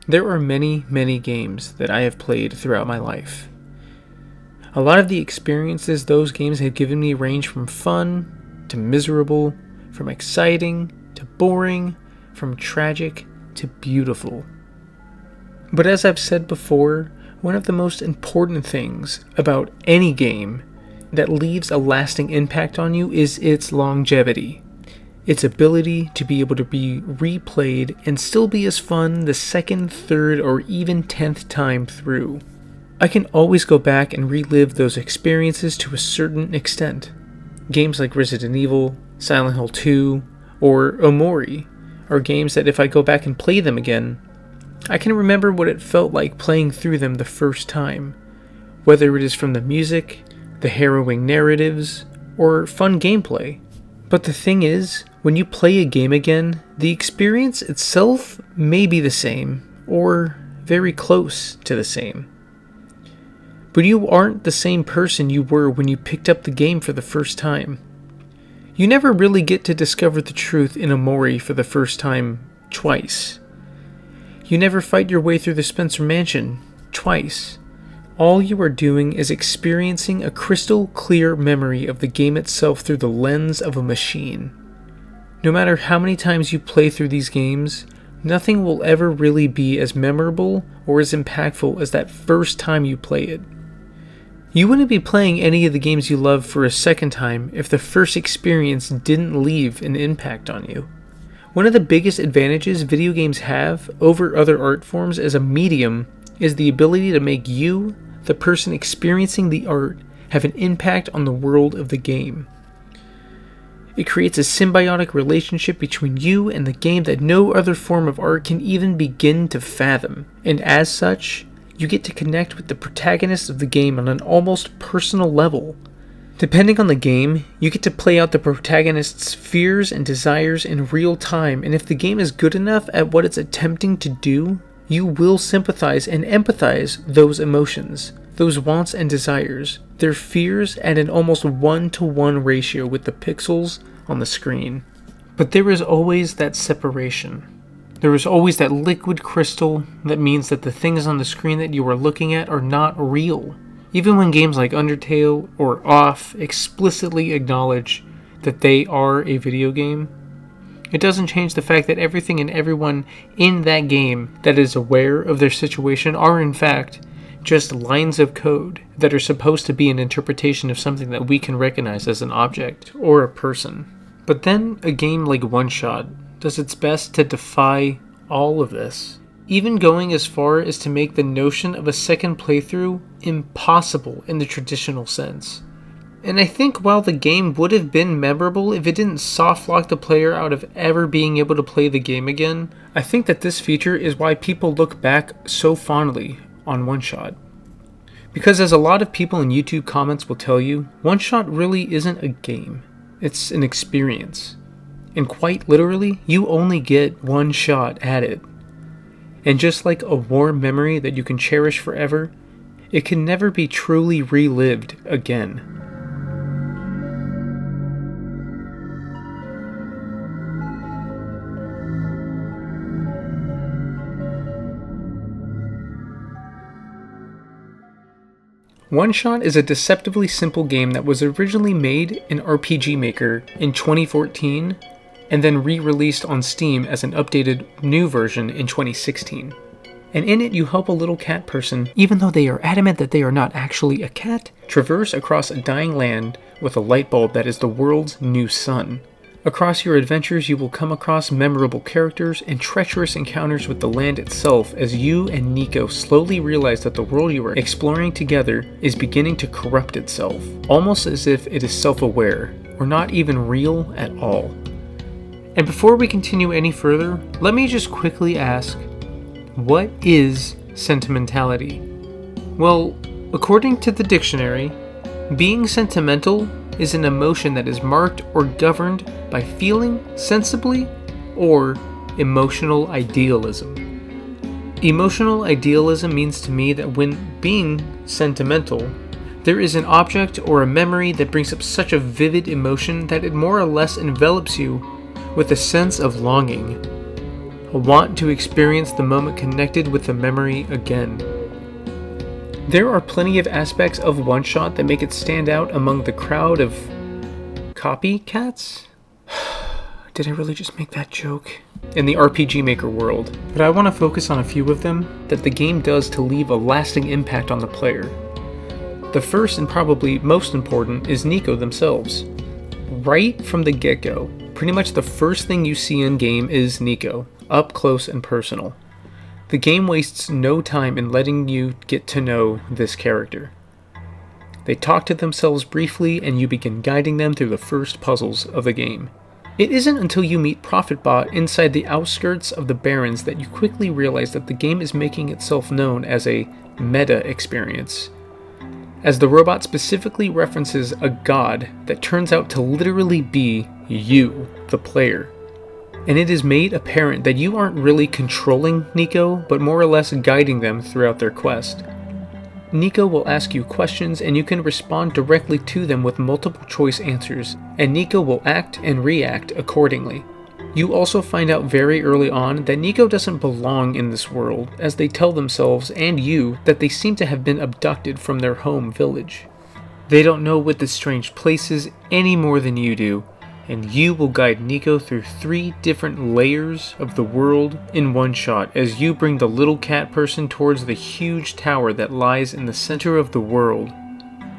There are many, many games that I have played throughout my life. A lot of the experiences those games have given me range from fun to miserable, from exciting to boring, from tragic to beautiful. But as I've said before, one of the most important things about any game that leaves a lasting impact on you is its longevity. Its ability to be able to be replayed and still be as fun the second, third, or even 10th time through. I can always go back and relive those experiences to a certain extent. Games like Resident Evil, Silent Hill 2, or Omori are games that if I go back and play them again, I can remember what it felt like playing through them the first time, whether it is from the music, the harrowing narratives, or fun gameplay. But the thing is, when you play a game again, the experience itself may be the same, or very close to the same. But you aren't the same person you were when you picked up the game for the first time. You never really get to discover the truth in Omori for the first time twice. You never fight your way through the Spencer Mansion twice. All you are doing is experiencing a crystal clear memory of the game itself through the lens of a machine. No matter how many times you play through these games, nothing will ever really be as memorable or as impactful as that first time you play it. You wouldn't be playing any of the games you love for a second time if the first experience didn't leave an impact on you. One of the biggest advantages video games have over other art forms as a medium is the ability to make you, the person experiencing the art, have an impact on the world of the game. It creates a symbiotic relationship between you and the game that no other form of art can even begin to fathom, and as such, you get to connect with the protagonist of the game on an almost personal level. Depending on the game, you get to play out the protagonist's fears and desires in real time, and if the game is good enough at what it's attempting to do, you will sympathize and empathize those emotions, those wants and desires, their fears at an almost 1-to-1 ratio with the pixels on the screen. But there is always that separation. There is always that liquid crystal that means that the things on the screen that you are looking at are not real. Even when games like Undertale or Off explicitly acknowledge that they are a video game, it doesn't change the fact that everything and everyone in that game that is aware of their situation are in fact just lines of code that are supposed to be an interpretation of something that we can recognize as an object or a person. But then a game like OneShot does its best to defy all of this, even going as far as to make the notion of a second playthrough impossible in the traditional sense. And I think while the game would have been memorable if it didn't soft-lock the player out of ever being able to play the game again, I think that this feature is why people look back so fondly on OneShot. Because as a lot of people in YouTube comments will tell you, OneShot really isn't a game. It's an experience. And quite literally, you only get one shot at it. And just like a warm memory that you can cherish forever, it can never be truly relived again. OneShot is a deceptively simple game that was originally made in rpgmaker in 2014 and then re-released on Steam as an updated new version in 2016. And in it you help a little cat person, even though they are adamant that they are not actually a cat, traverse across a dying land with a light bulb that is the world's new sun. Across your adventures, you will come across memorable characters and treacherous encounters with the land itself as you and Nico slowly realize that the world you are exploring together is beginning to corrupt itself, almost as if it is self-aware, or not even real at all. And before we continue any further, let me just quickly ask, what is sentimentality? Well, according to the dictionary, being sentimental is an emotion that is marked or governed by feeling sensibly or emotional idealism. Emotional idealism means to me that when being sentimental, there is an object or a memory that brings up such a vivid emotion that it more or less envelops you with a sense of longing. a want to experience the moment connected with the memory again. There are plenty of aspects of OneShot that make it stand out among the crowd of copycats? Did I really just make that joke? In the rpgmaker world. But I want to focus on a few of them that the game does to leave a lasting impact on the player. The first and probably most important is Nico themselves. Right from the get-go, pretty much the first thing you see in game is Nico, up close and personal. The game wastes no time in letting you get to know this character. They talk to themselves briefly and you begin guiding them through the first puzzles of the game. It isn't until you meet Prophetbot inside the outskirts of the Barrens that you quickly realize that the game is making itself known as a meta experience, as the robot specifically references a god that turns out to literally be you, the player. And it is made apparent that you aren't really controlling Nico, but more or less guiding them throughout their quest. Nico will ask you questions and you can respond directly to them with multiple choice answers, and Nico will act and react accordingly. You also find out very early on that Nico doesn't belong in this world, as they tell themselves and you that they seem to have been abducted from their home village. They don't know what this strange place is any more than you do, and you will guide Nico through 3 different layers of the world in one shot as you bring the little cat person towards the huge tower that lies in the center of the world.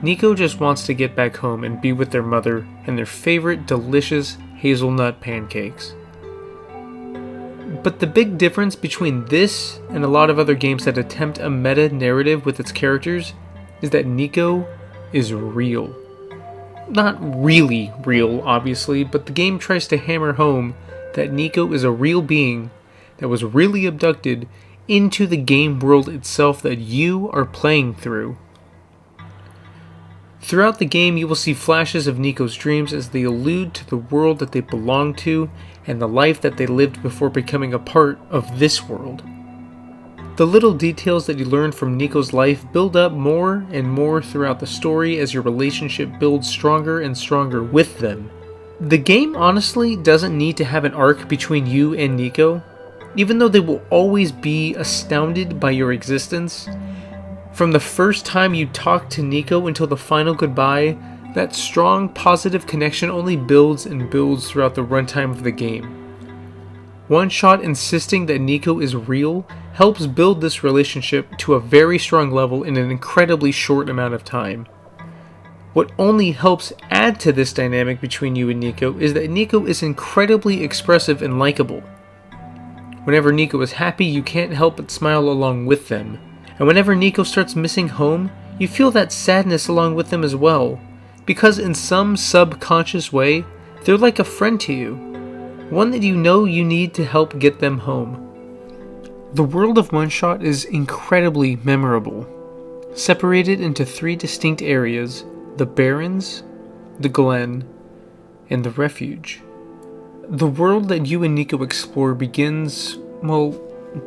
Nico just wants to get back home and be with their mother and their favorite delicious hazelnut pancakes. But the big difference between this and a lot of other games that attempt a meta narrative with its characters is that Nico is real. Not really real, obviously, but the game tries to hammer home that Nico is a real being that was really abducted into the game world itself that you are playing through. Throughout the game, you will see flashes of Nico's dreams as they allude to the world that they belong to and the life that they lived before becoming a part of this world. The little details that you learn from Nico's life build up more and more throughout the story as your relationship builds stronger and stronger with them. The game honestly doesn't need to have an arc between you and Nico, even though they will always be astounded by your existence. From the first time you talk to Nico until the final goodbye, that strong positive connection only builds and builds throughout the runtime of the game. OneShot insisting that Nico is real helps build this relationship to a very strong level in an incredibly short amount of time. What only helps add to this dynamic between you and Nico is that Nico is incredibly expressive and likable. Whenever Nico is happy, you can't help but smile along with them. And whenever Nico starts missing home, you feel that sadness along with them as well, because in some subconscious way, they're like a friend to you. One that you know you need to help get them home. The world of OneShot is incredibly memorable, separated into 3 distinct areas: the Barrens, the Glen, and the Refuge. The world that you and Nico explore begins,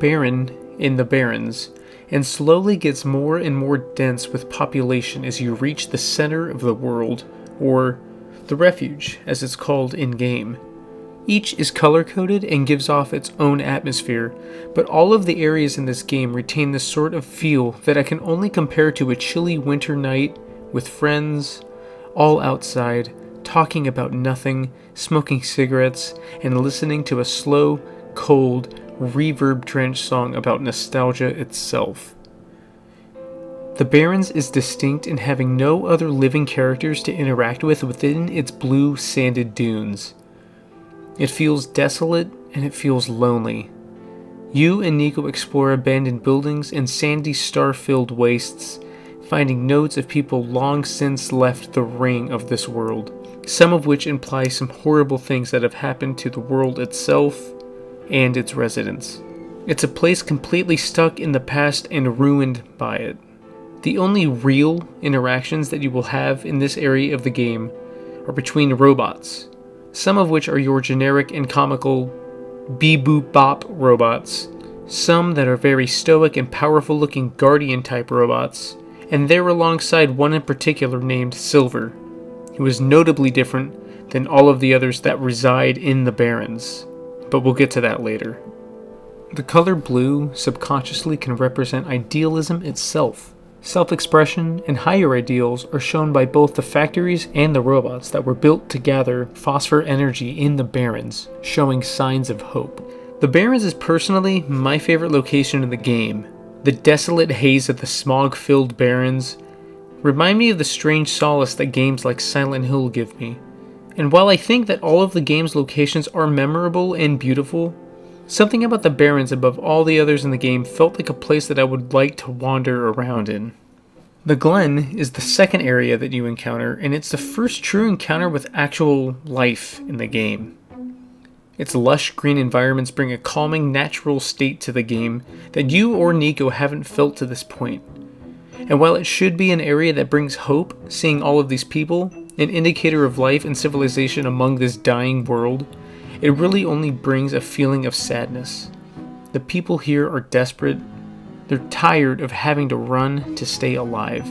barren in the Barrens, and slowly gets more and more dense with population as you reach the center of the world, or the Refuge, as it's called in-game. Each is color-coded and gives off its own atmosphere, but all of the areas in this game retain this sort of feel that I can only compare to a chilly winter night with friends, all outside, talking about nothing, smoking cigarettes, and listening to a slow, cold, reverb-drenched song about nostalgia itself. The Barrens is distinct in having no other living characters to interact with within its blue, sanded dunes. It feels desolate and it feels lonely. You and Nico explore abandoned buildings and sandy star-filled wastes, finding notes of people long since left the ring of this world, some of which imply some horrible things that have happened to the world itself and its residents. It's a place completely stuck in the past and ruined by it. The only real interactions that you will have in this area of the game are between robots, some of which are your generic and comical beep-boop-bop robots, some that are very stoic and powerful looking guardian-type robots, and they're alongside one in particular named Silver, who is notably different than all of the others that reside in the Barrens, but we'll get to that later. The color blue subconsciously can represent idealism itself. Self-expression and higher ideals are shown by both the factories and the robots that were built to gather phosphor energy in the Barrens, showing signs of hope. The Barrens is personally my favorite location in the game. The desolate haze of the smog-filled Barrens remind me of the strange solace that games like Silent Hill give me. And while I think that all of the game's locations are memorable and beautiful, something about the Barrens above all the others in the game felt like a place that I would like to wander around in. The Glen is the second area that you encounter, and it's the first true encounter with actual life in the game. Its lush green environments bring a calming, natural state to the game that you or Nico haven't felt to this point. And while it should be an area that brings hope, seeing all of these people, an indicator of life and civilization among this dying world, it really only brings a feeling of sadness. The people here are desperate, they're tired of having to run to stay alive,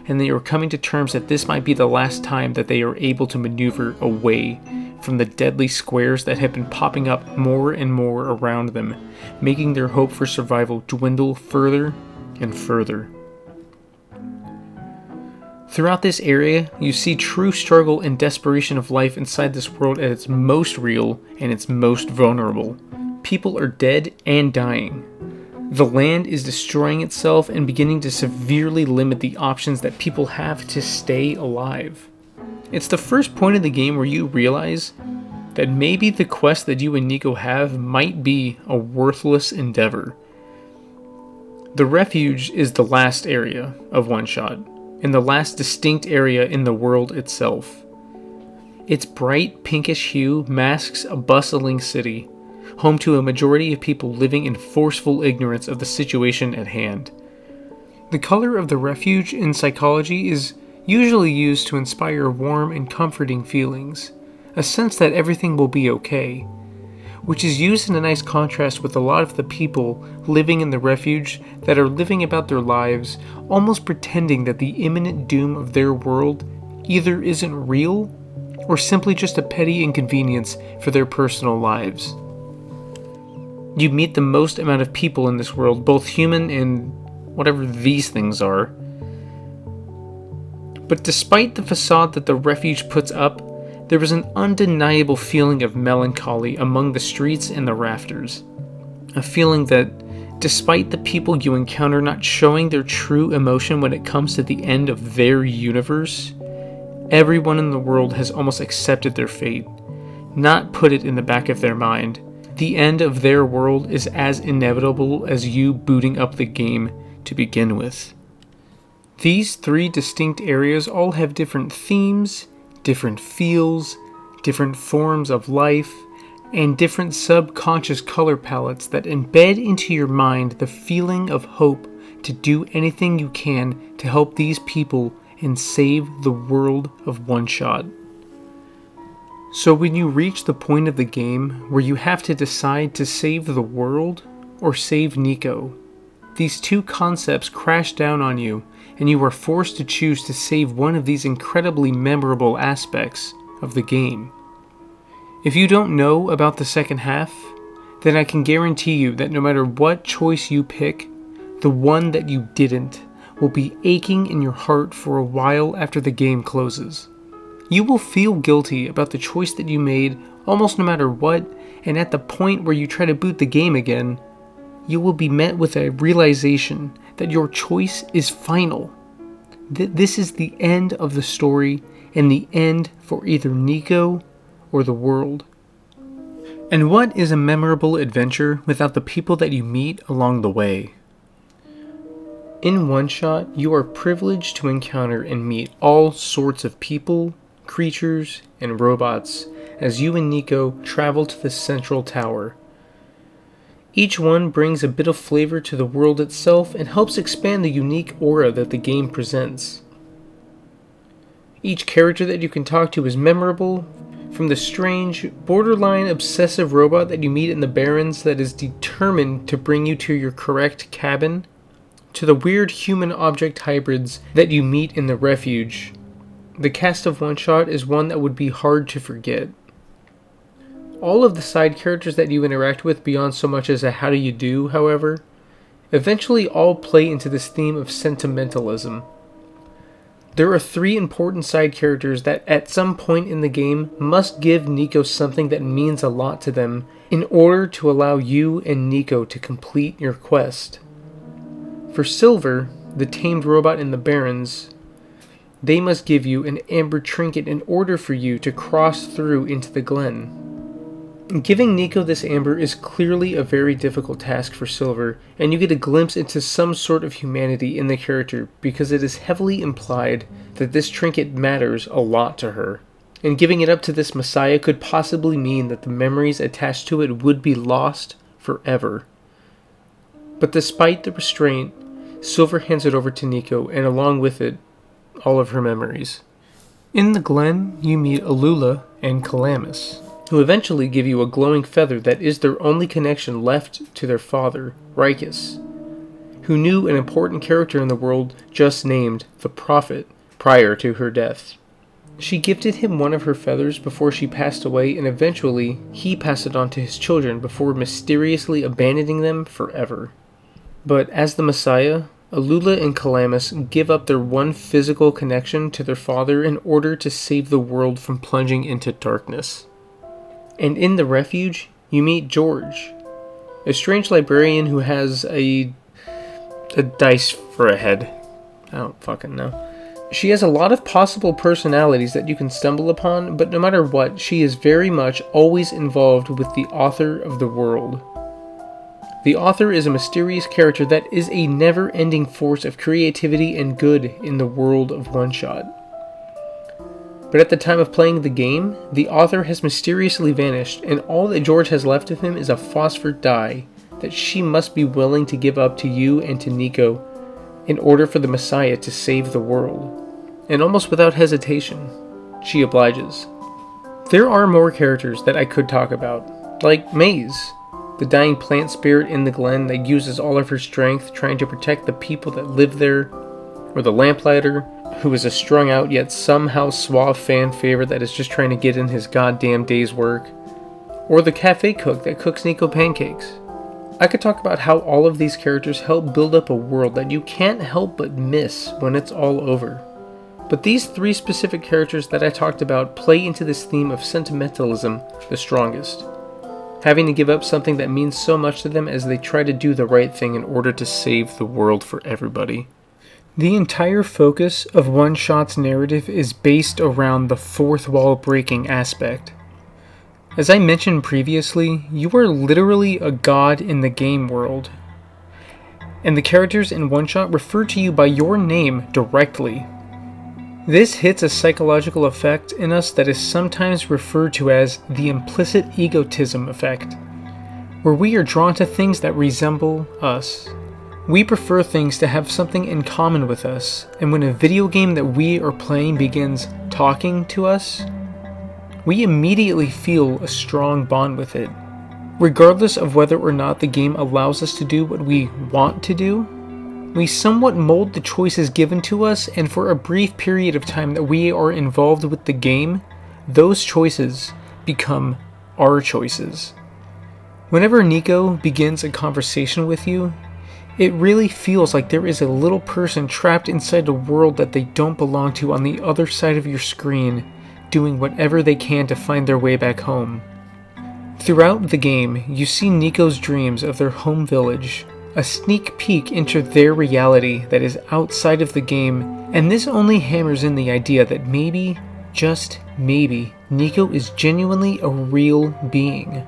and they are coming to terms that this might be the last time that they are able to maneuver away from the deadly squares that have been popping up more and more around them, making their hope for survival dwindle further and further. Throughout this area, you see true struggle and desperation of life inside this world at its most real and its most vulnerable. People are dead and dying. The land is destroying itself and beginning to severely limit the options that people have to stay alive. It's the first point in the game where you realize that maybe the quest that you and Nico have might be a worthless endeavor. The refuge is the last area of OneShot, and the last distinct area in the world itself. Its bright pinkish hue masks a bustling city, home to a majority of people living in forceful ignorance of the situation at hand. The color of the refuge in psychology is usually used to inspire warm and comforting feelings, a sense that everything will be okay, which is used in a nice contrast with a lot of the people living in the refuge that are living about their lives, almost pretending that the imminent doom of their world either isn't real or simply just a petty inconvenience for their personal lives. You meet the most amount of people in this world, both human and whatever these things are. But despite the facade that the refuge puts up, there is an undeniable feeling of melancholy among the streets and the rafters. A feeling that, despite the people you encounter not showing their true emotion when it comes to the end of their universe, everyone in the world has almost accepted their fate, not put it in the back of their mind. The end of their world is as inevitable as you booting up the game to begin with. These three distinct areas all have different themes, different feels, different forms of life, and different subconscious color palettes that embed into your mind the feeling of hope to do anything you can to help these people and save the world of OneShot. So when you reach the point of the game where you have to decide to save the world or save Nico, these two concepts crash down on you, and you are forced to choose to save one of these incredibly memorable aspects of the game. If you don't know about the second half, then I can guarantee you that no matter what choice you pick, the one that you didn't will be aching in your heart for a while after the game closes. You will feel guilty about the choice that you made almost no matter what, and at the point where you try to boot the game again, you will be met with a realization that your choice is final. This is the end of the story and the end for either Nico or the world. And what is a memorable adventure without the people that you meet along the way? In OneShot, you are privileged to encounter and meet all sorts of people, creatures, and robots as you and Nico travel to the central tower. Each one brings a bit of flavor to the world itself and helps expand the unique aura that the game presents. Each character that you can talk to is memorable, from the strange, borderline obsessive robot that you meet in the Barrens that is determined to bring you to your correct cabin, to the weird human-object hybrids that you meet in the refuge. The cast of OneShot is one that would be hard to forget. All of the side characters that you interact with beyond so much as a how do you do, however, eventually all play into this theme of sentimentalism. There are 3 important side characters that at some point in the game must give Nico something that means a lot to them in order to allow you and Nico to complete your quest. For Silver, the tamed robot in the Barrens, they must give you an amber trinket in order for you to cross through into the glen. Giving Nico this amber is clearly a very difficult task for Silver, and you get a glimpse into some sort of humanity in the character because it is heavily implied that this trinket matters a lot to her, and giving it up to this messiah could possibly mean that the memories attached to it would be lost forever. But despite the restraint, Silver hands it over to Nico, and along with it, all of her memories. In the glen, you meet Alula and Calamus, who eventually give you a glowing feather that is their only connection left to their father, Rikus, who knew an important character in the world just named the Prophet prior to her death. She gifted him one of her feathers before she passed away, and eventually he passed it on to his children before mysteriously abandoning them forever. But as the Messiah, Alula and Calamus give up their one physical connection to their father in order to save the world from plunging into darkness. And in the refuge, you meet George, a strange librarian who has a dice for a head. I don't fucking know. She has a lot of possible personalities that you can stumble upon, but no matter what, she is very much always involved with the author of the world. The author is a mysterious character that is a never-ending force of creativity and good in the world of OneShot. But at the time of playing the game, the author has mysteriously vanished, and all that George has left of him is a phosphor dye that she must be willing to give up to you and to Nico in order for the Messiah to save the world. And almost without hesitation, she obliges. There are more characters that I could talk about, like Maze, the dying plant spirit in the glen that uses all of her strength trying to protect the people that live there, or the lamplighter, who is a strung out yet somehow suave fan favorite that is just trying to get in his goddamn day's work, or the cafe cook that cooks Nico pancakes. I could talk about how all of these characters help build up a world that you can't help but miss when it's all over. But these 3 specific characters that I talked about play into this theme of sentimentalism the strongest, having to give up something that means so much to them as they try to do the right thing in order to save the world for everybody. The entire focus of OneShot's narrative is based around the fourth wall breaking aspect. As I mentioned previously, you are literally a god in the game world, and the characters in OneShot refer to you by your name directly. This hits a psychological effect in us that is sometimes referred to as the implicit egotism effect, where we are drawn to things that resemble us. We prefer things to have something in common with us, and when a video game that we are playing begins talking to us, we immediately feel a strong bond with it. Regardless of whether or not the game allows us to do what we want to do, we somewhat mold the choices given to us, and for a brief period of time that we are involved with the game, those choices become our choices. Whenever Nico begins a conversation with you, it really feels like there is a little person trapped inside a world that they don't belong to on the other side of your screen, doing whatever they can to find their way back home. Throughout the game, you see Nico's dreams of their home village, a sneak peek into their reality that is outside of the game, and this only hammers in the idea that maybe, just maybe, Nico is genuinely a real being.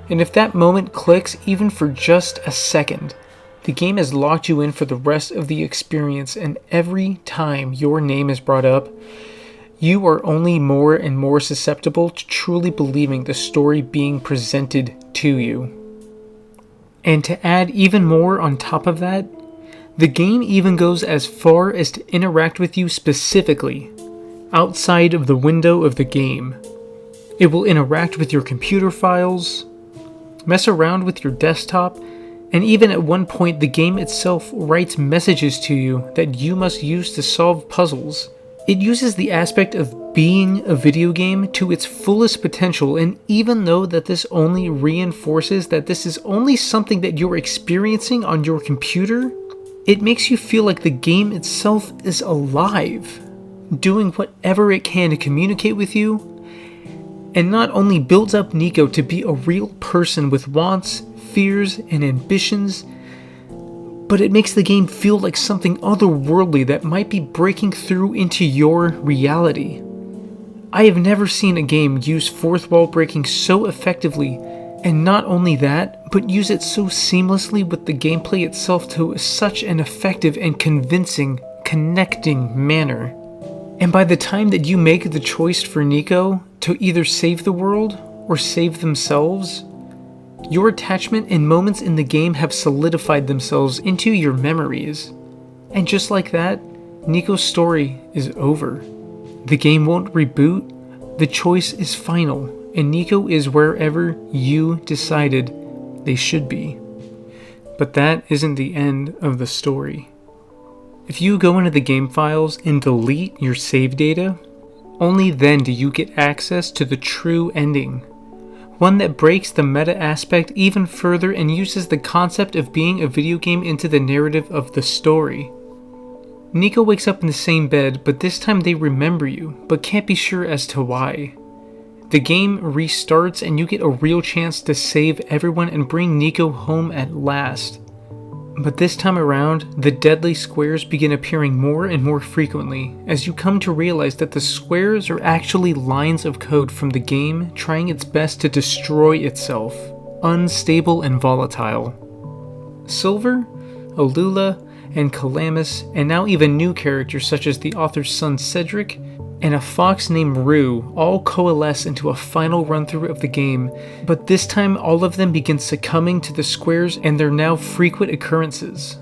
And if that moment clicks even for just a second, the game has locked you in for the rest of the experience, and every time your name is brought up, you are only more and more susceptible to truly believing the story being presented to you. And to add even more on top of that, the game even goes as far as to interact with you specifically, outside of the window of the game. It will interact with your computer files, mess around with your desktop, and even at one point the game itself writes messages to you that you must use to solve puzzles. It uses the aspect of being a video game to its fullest potential, and even though that this only reinforces that this is only something that you're experiencing on your computer, it makes you feel like the game itself is alive, doing whatever it can to communicate with you, and not only builds up Nico to be a real person with wants, fears, and ambitions, but it makes the game feel like something otherworldly that might be breaking through into your reality. I have never seen a game use fourth wall breaking so effectively, and not only that, but use it so seamlessly with the gameplay itself to such an effective and convincing, connecting manner. And by the time that you make the choice for Nico to either save the world or save themselves, your attachment and moments in the game have solidified themselves into your memories. And just like that, Nico's story is over. The game won't reboot, the choice is final, and Nico is wherever you decided they should be. But that isn't the end of the story. If you go into the game files and delete your save data, only then do you get access to the true ending. One that breaks the meta aspect even further and uses the concept of being a video game into the narrative of the story. Nico wakes up in the same bed, but this time they remember you, but can't be sure as to why. The game restarts and you get a real chance to save everyone and bring Nico home at last. But this time around, the deadly squares begin appearing more and more frequently as you come to realize that the squares are actually lines of code from the game trying its best to destroy itself, unstable and volatile. Silver, Alula, and Calamus, and now even new characters such as the author's son Cedric, and a fox named Rue all coalesce into a final run-through of the game, but this time all of them begin succumbing to the squares and their now frequent occurrences.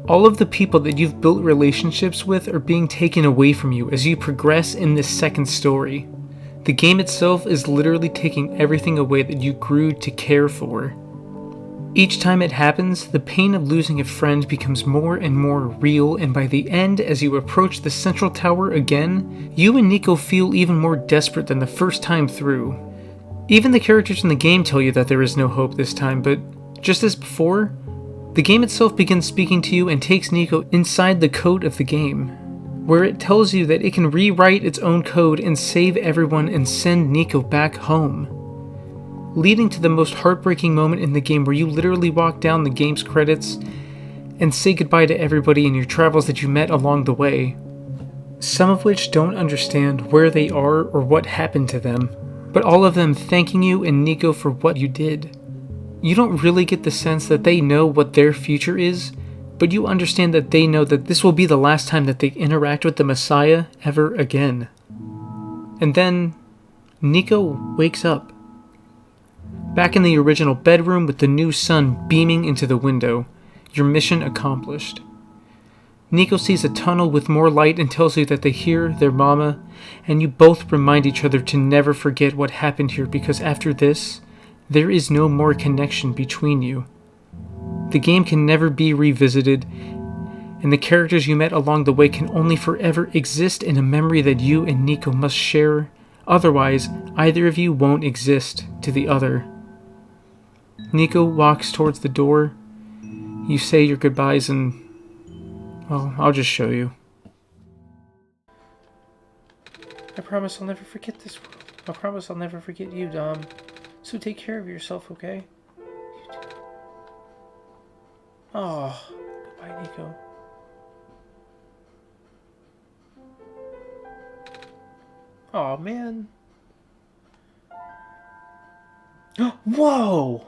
All of the people that you've built relationships with are being taken away from you as you progress in this second story. The game itself is literally taking everything away that you grew to care for. Each time it happens, the pain of losing a friend becomes more and more real, and by the end, as you approach the central tower again, you and Nico feel even more desperate than the first time through. Even the characters in the game tell you that there is no hope this time, but just as before, the game itself begins speaking to you and takes Nico inside the code of the game, where it tells you that it can rewrite its own code and save everyone and send Nico back home, leading to the most heartbreaking moment in the game where you literally walk down the game's credits and say goodbye to everybody in your travels that you met along the way, some of which don't understand where they are or what happened to them, but all of them thanking you and Nico for what you did. You don't really get the sense that they know what their future is, but you understand that they know that this will be the last time that they interact with the Messiah ever again. And then Nico wakes up, back in the original bedroom with the new sun beaming into the window, your mission accomplished. Nico sees a tunnel with more light and tells you that they hear their mama, and you both remind each other to never forget what happened here because after this, there is no more connection between you. The game can never be revisited, and the characters you met along the way can only forever exist in a memory that you and Nico must share, otherwise either of you won't exist to the other. Nico walks towards the door. You say your goodbyes and, well, I'll just show you. I promise I'll never forget this world. I promise I'll never forget you, Dom. So take care of yourself, okay? You too. Oh, goodbye, Nico. Oh, man. Whoa!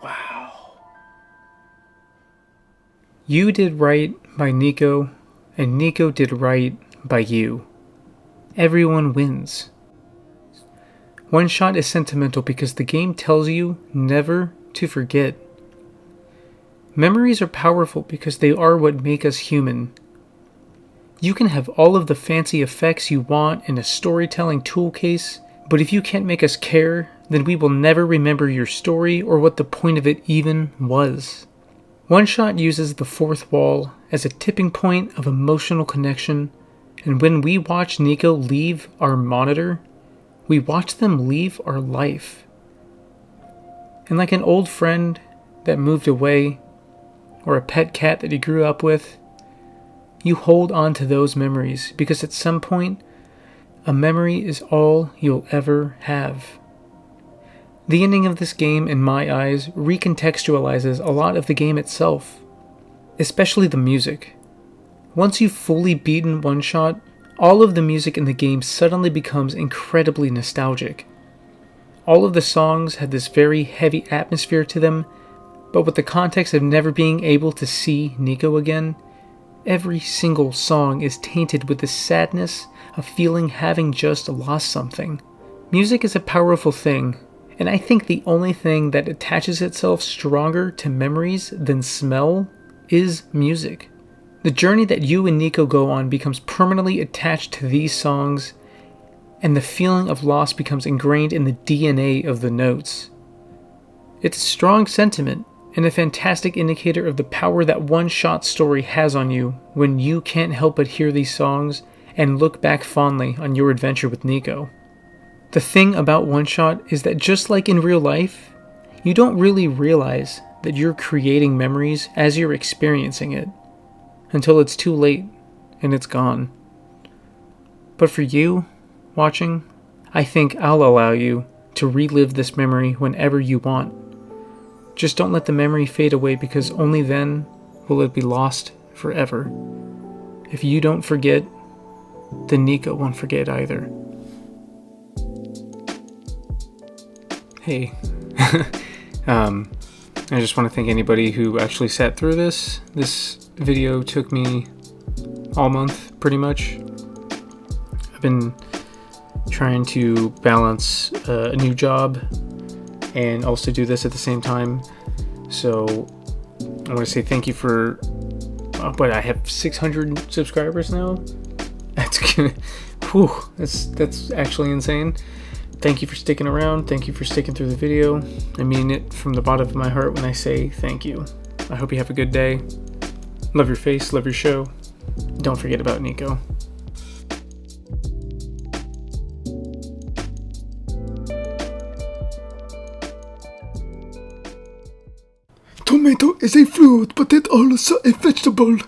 Wow. You did right by Nico, and Nico did right by you. Everyone wins. OneShot is sentimental because the game tells you never to forget. Memories are powerful because they are what make us human. You can have all of the fancy effects you want in a storytelling tool case, but if you can't make us care, then we will never remember your story or what the point of it even was. OneShot uses the fourth wall as a tipping point of emotional connection, and when we watch Nico leave our monitor, we watch them leave our life. And like an old friend that moved away, or a pet cat that you grew up with, you hold on to those memories because at some point, a memory is all you'll ever have. The ending of this game, in my eyes, recontextualizes a lot of the game itself, especially the music. Once you've fully beaten OneShot, all of the music in the game suddenly becomes incredibly nostalgic. All of the songs have this very heavy atmosphere to them, but with the context of never being able to see Nico again, every single song is tainted with the sadness of feeling having just lost something. Music is a powerful thing, and I think the only thing that attaches itself stronger to memories than smell is music. The journey that you and Nico go on becomes permanently attached to these songs, and the feeling of loss becomes ingrained in the DNA of the notes. It's a strong sentiment, and a fantastic indicator of the power that OneShot's story has on you when you can't help but hear these songs and look back fondly on your adventure with Nico. The thing about OneShot is that just like in real life, you don't really realize that you're creating memories as you're experiencing it, until it's too late and it's gone. But for you, watching, I think I'll allow you to relive this memory whenever you want. Just don't let the memory fade away, because only then will it be lost forever. If you don't forget, then Nico won't forget either. Hey, I just want to thank anybody who actually sat through this. This video took me all month, pretty much. I've been trying to balance a new job and also do this at the same time. So I want to say thank you for, I have 600 subscribers now. That's actually insane. Thank you for sticking around. Thank you for sticking through the video. I mean it from the bottom of my heart when I say thank you. I hope you have a good day. Love your face, love your show. Don't forget about Nico. Tomato is a fruit, but it also a vegetable.